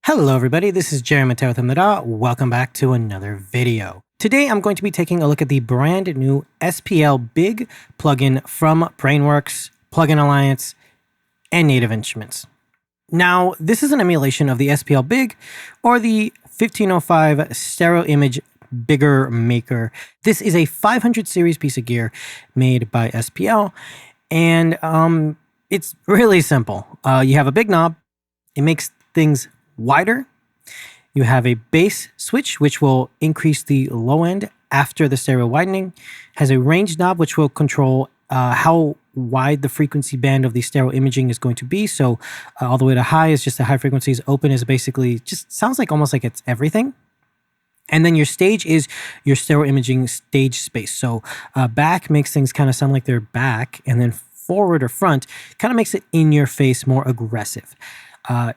Hello everybody, this is Jerry Mateo with Hamada. Welcome back to another video. Today I'm going to be taking a look at the brand new SLP Big plugin from Brainworx, Plugin Alliance, and Native Instruments. Now, this is an emulation of the SLP Big or the 1505 Stereo Image Bigger Maker. This is a 500 series piece of gear made by SLP, and it's really simple. You have a big knob. It makes things wider. You have a bass switch, which will increase the low end after the stereo widening. Has a range knob, which will control how wide the frequency band of the stereo imaging is going to be. So all the way to high is just the high frequencies. Open is basically just sounds like almost like it's everything. And then your stage is your stereo imaging stage space. So back makes things kind of sound like they're back, and then forward or front kind of makes it in your face, more aggressive.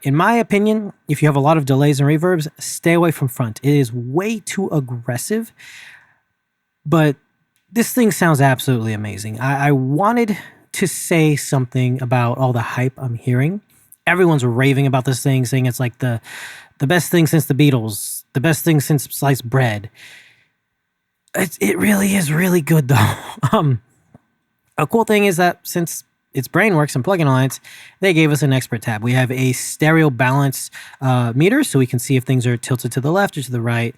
In my opinion, if you have a lot of delays and reverbs, stay away from front. It is way too aggressive, but this thing sounds absolutely amazing. I wanted to say something about all the hype I'm hearing. Everyone's raving about this thing, saying it's like the best thing since the Beatles, the best thing since sliced bread. It really is really good though. A cool thing is that since it's Brainworx and Plugin Alliance, they gave us an expert tab. We have a stereo balance meter, so we can see if things are tilted to the left or to the right.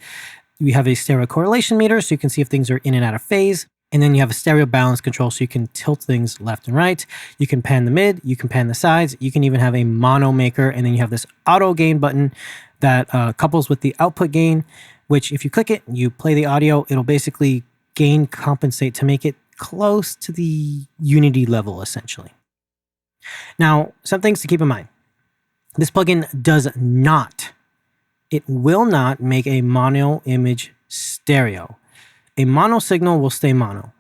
We have a stereo correlation meter, so you can see if things are in and out of phase. And then you have a stereo balance control, so you can tilt things left and right. You can pan the mid, you can pan the sides. You can even have a mono maker, and then you have this auto gain button that couples with the output gain, which if you click it, you play the audio, it'll basically gain compensate to make it close to the unity level, essentially. Now, some things to keep in mind. This plugin will not make a mono image stereo. A mono signal will stay mono,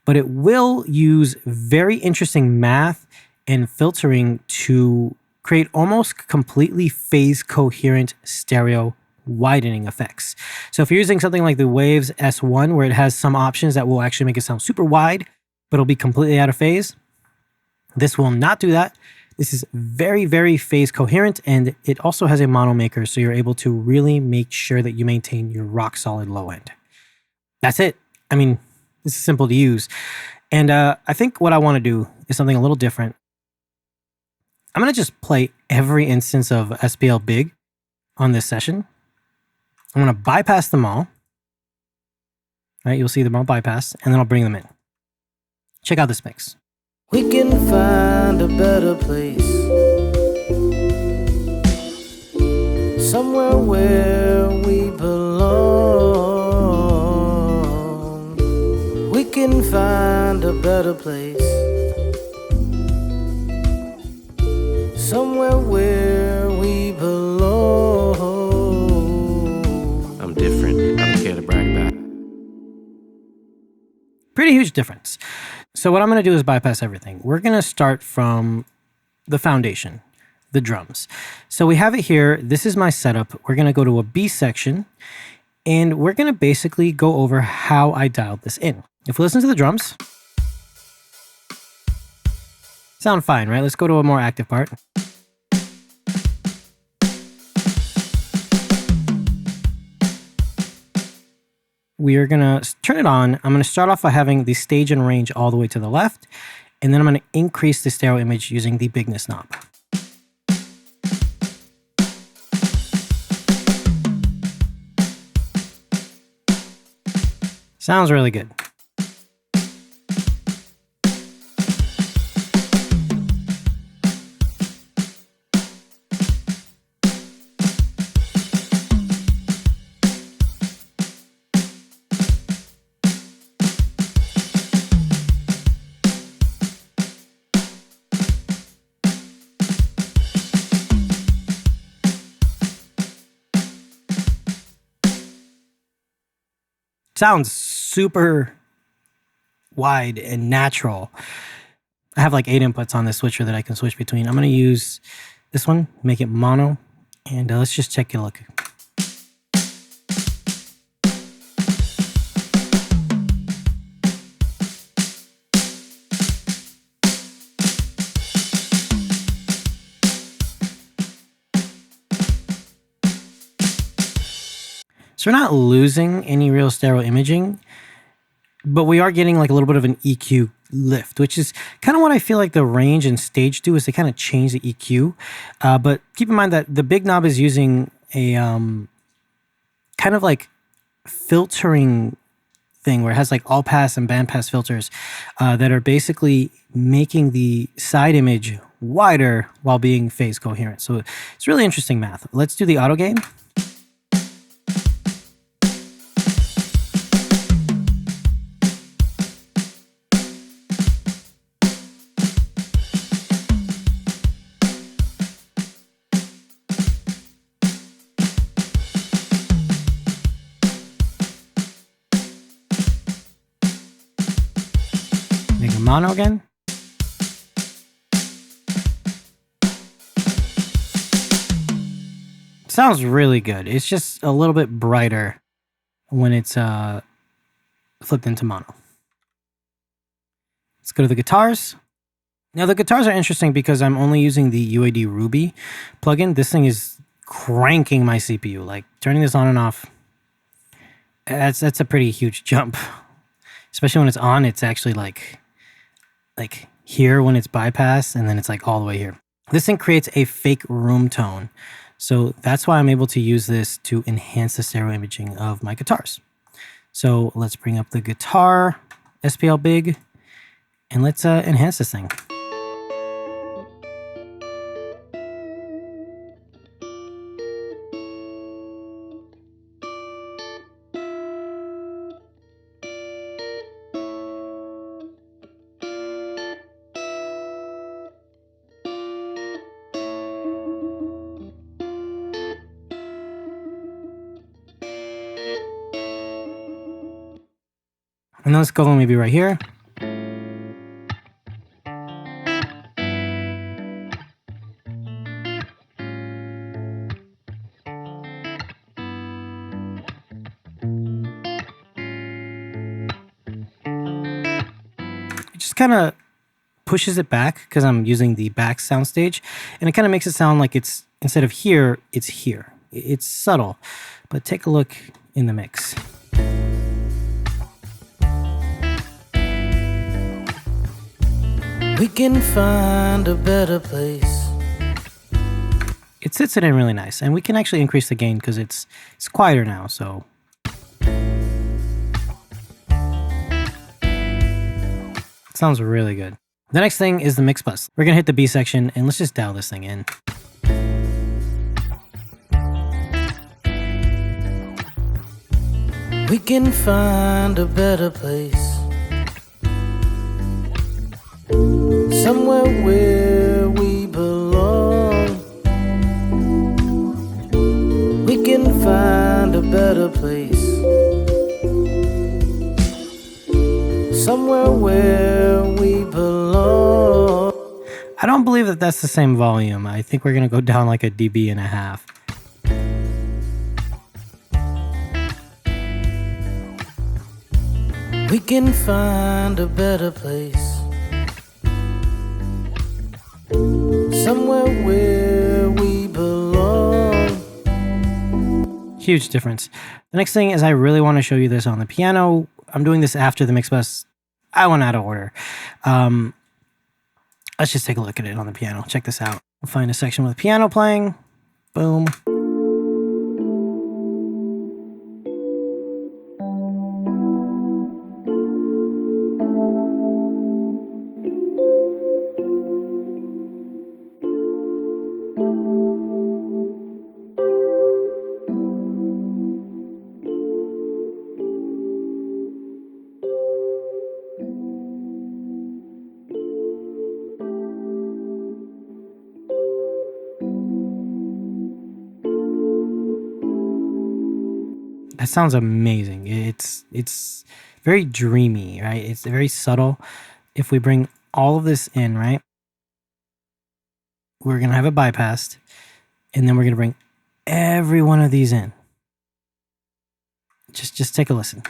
but it will use very interesting math and filtering to create almost completely phase coherent stereo widening effects. So if you're using something like the Waves S1, where it has some options that will actually make it sound super wide, but it'll be completely out of phase, this will not do that. This is very, very phase coherent, and it also has a mono maker, so you're able to really make sure that you maintain your rock solid low end. That's it. I mean, this is simple to use. And I think what I want to do is something a little different. I'm going to just play every instance of SLP Big on this session. I'm going to bypass them all. Right, you'll see them all bypassed, and then I'll bring them in. Check out this mix. We can find a better place, somewhere where we belong. We can find a better place, somewhere where we belong. I'm different. I don't care to brag about it. Pretty huge difference. So what I'm going to do is bypass everything. We're going to start from the foundation, the drums. So we have it here. This is my setup. We're going to go to a B section, and we're going to basically go over how I dialed this in. If we listen to the drums, sound fine, right? Let's go to a more active part. We are going to turn it on. I'm going to start off by having the stage and range all the way to the left, and then I'm going to increase the stereo image using the bigness knob. Sounds really good. Sounds super wide and natural. I have like 8 inputs on this switcher that I can switch between. I'm going to use this one, make it mono, and let's just check a look. So we're not losing any real stereo imaging, but we are getting like a little bit of an EQ lift, which is kind of what I feel like the range and stage do, is they kind of change the EQ. But keep in mind that the big knob is using a kind of like filtering thing where it has like all pass and band pass filters that are basically making the side image wider while being phase coherent. So it's really interesting math. Let's do the auto gain. Make a mono again. Sounds really good. It's just a little bit brighter when it's flipped into mono. Let's go to the guitars. Now the guitars are interesting because I'm only using the UAD Ruby plugin. This thing is cranking my CPU, like turning this on and off. That's a pretty huge jump, especially when it's on. It's actually like here when it's bypassed, and then it's like all the way here. This thing creates a fake room tone. So that's why I'm able to use this to enhance the stereo imaging of my guitars. So let's bring up the guitar SPL Big and let's enhance this thing. And let's go maybe right here. It just kind of pushes it back because I'm using the back soundstage, and it kind of makes it sound like it's, instead of here, it's here. It's subtle, but take a look in the mix. We can find a better place. It sits it in really nice, and we can actually increase the gain because it's quieter now, so. It sounds really good. The next thing is the mix bus. We're gonna hit the B section and let's just dial this thing in. We can find a better place. Somewhere where we belong. We can find a better place. Somewhere where we belong. I don't believe that that's the same volume. I think we're gonna go down like a dB and a half. We can find a better place. Somewhere where we belong. Huge difference. The next thing is I really want to show you this on the piano. I'm doing this after the mix bus. I went out of order. Let's just take a look at it on the piano. Check this out. We'll find a section with piano playing. Boom. That sounds amazing. It's very dreamy, right? It's very subtle. If we bring all of this in, right, we're gonna have it bypassed, and then we're gonna bring every one of these in. Just take a listen.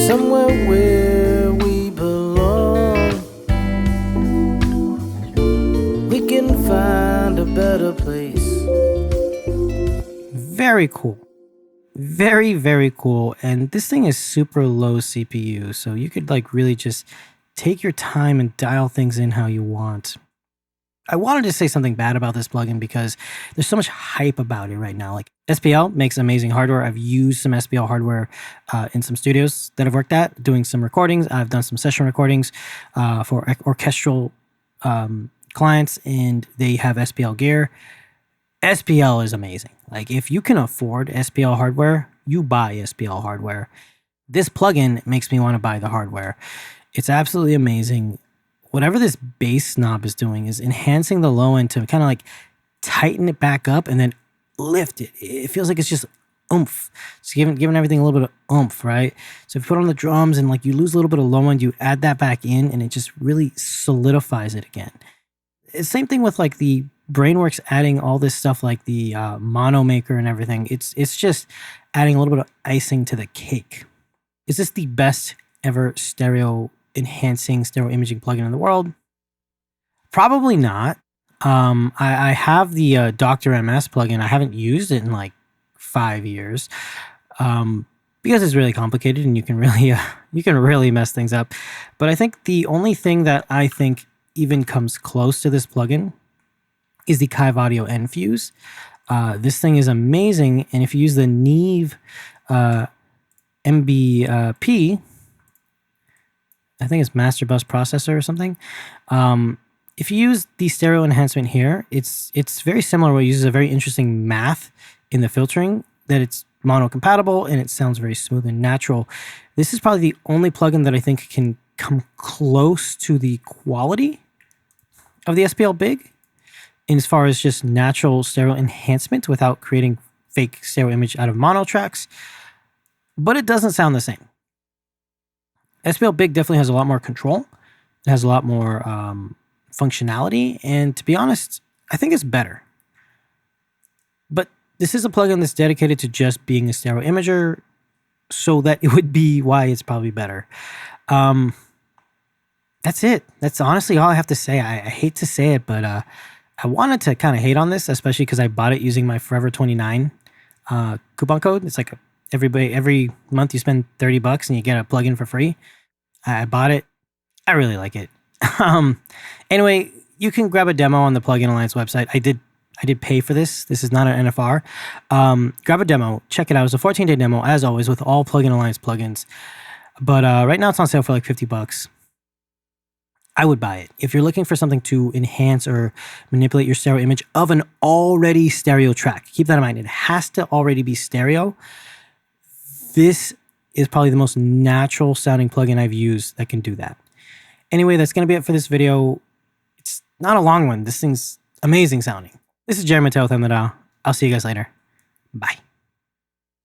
Somewhere where we belong. We can find a better place. Very cool. Very, very cool. And this thing is super low CPU, so you could like really just take your time and dial things in how you want. I wanted to say something bad about this plugin because there's so much hype about it right now. Like SPL makes amazing hardware. I've used some SPL hardware in some studios that I've worked at, doing some recordings. I've done some session recordings for orchestral clients, and they have SPL gear. SPL is amazing. Like if you can afford SPL hardware, you buy SPL hardware. This plugin makes me want to buy the hardware. It's absolutely amazing. Whatever this bass knob is doing is enhancing the low end to kind of like tighten it back up and then lift it. It feels like it's just oomph. It's giving everything a little bit of oomph, right? So if you put on the drums and like you lose a little bit of low end, you add that back in and it just really solidifies it again. It's same thing with like the Brainworks adding all this stuff like the mono maker and everything. It's just adding a little bit of icing to the cake. Is this the best ever stereo imaging plugin in the world? Probably not. I have the Dr. MS plugin. I haven't used it in like 5 years because it's really complicated and you can really mess things up. But I think the only thing that I think even comes close to this plugin is the Kive Audio N-Fuse. This thing is amazing, and if you use the Neve MBP, I think it's Master Bus Processor or something. If you use the stereo enhancement here, it's very similar. It uses a very interesting math in the filtering that it's mono compatible and it sounds very smooth and natural. This is probably the only plugin that I think can come close to the quality of the SPL Big in as far as just natural stereo enhancement without creating fake stereo image out of mono tracks. But it doesn't sound the same. SPL Big definitely has a lot more control. It has a lot more functionality. And to be honest, I think it's better. But this is a plugin that's dedicated to just being a stereo imager, so that it would be why it's probably better. That's it. That's honestly all I have to say. I hate to say it, but I wanted to kind of hate on this, especially because I bought it using my Forever 29 coupon code. It's like every month you spend $30 and you get a plugin for free. I bought it. I really like it. Anyway, you can grab a demo on the Plugin Alliance website. I did pay for this. This is not an NFR. Grab a demo. Check it out. It's a 14-day demo, as always, with all Plugin Alliance plugins. But right now it's on sale for like $50. I would buy it. If you're looking for something to enhance or manipulate your stereo image of an already stereo track, keep that in mind. It has to already be stereo. This is probably the most natural sounding plugin I've used that can do that. Anyway, that's going to be it for this video. It's not a long one. This thing's amazing sounding. This is Jeremy Mateo with I'll see you guys later. Bye.